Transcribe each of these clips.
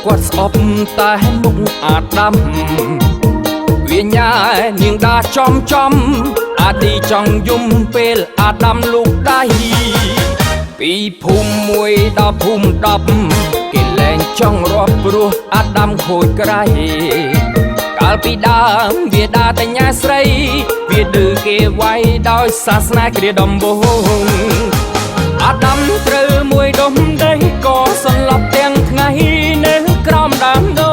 គាត់ស្អប់តែមុខអាដាមវាញ៉ានាងដាចំអាឌីចង់យំពេលអាដាមលោកដៃពីភូមិមួយដល់ភូមិ10គេលែងចង់រាប់ព្រោះអាដាមខូចក្រៃកាលពីដើមវាដាតែញ៉ាស្រីវាឌឺគេវាយដោយសាសនាគ្រាដំបូងអាដាមត្រូវមួយដុំដីក៏សន្លប់ទាំងថ្ងៃនៅក្រោមដើមដូ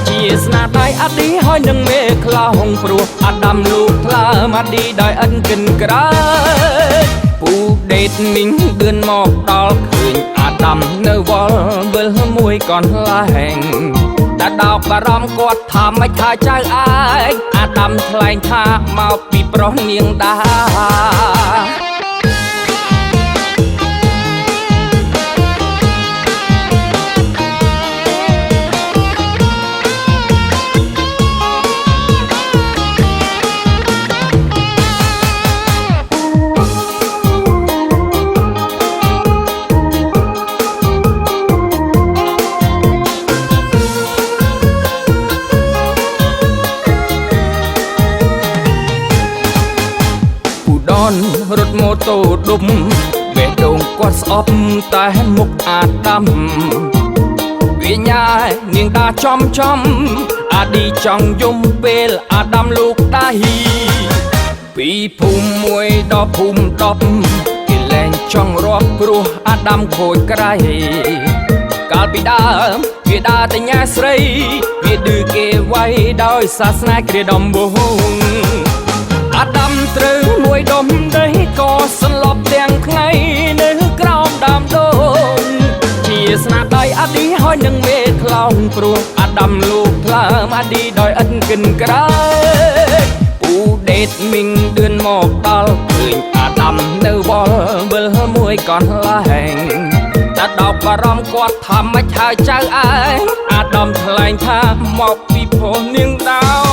ជាស្នាដៃអាឌីហើយនឹងមេខ្លោងព្រោះអាដាមលោកថ្លើមអាឌីដោយឥនកិនក្រើពូដេតមីងបឿនមកដល់ឃើញអាដាមនៅវល់វិលមួយកន្លែងតែដោកបារម្ភគាត់ថាមិនថាចៅឯងអាដាមថ្លែងថាមកពីប្រុសនាងដារត់ម៉ូតូដុំបេះដូងគាត់ស្អប់តែមុខអាដាមវាញ៉ានាងដាចំអាឌីចង់យំពេលអាដាមលោកដៃពីភូមិមួយដល់ភូមិ10គេលែងចង់រាប់ព្រោះអាដាមខូចក្រៃកាលពីដើមវាដាតែញ៉ាស្រីវាឌឺគេវាយដោយសាសនាគ្រាដំបូងអាដាមត្រូវមួយដុំដីក៏សន្លប់ទាំងថ្ងៃនៅក្រោមដើមដូងជាស្នាដៃអាឌីហើយនឹងមេខ្លោងព្រោះអាដាមលោកថ្លើមអាឌីដោយឥតកិនក្រើពូដេតមីងឌឿនមកដល់ឃើញអាដាមនៅវល់វិលមួយកន្លែងតែដោកបារម្ភគាត់ថាមិនហើយចៅឯងអាដាមថ្លែងថាមកពីប្រុសនាងដា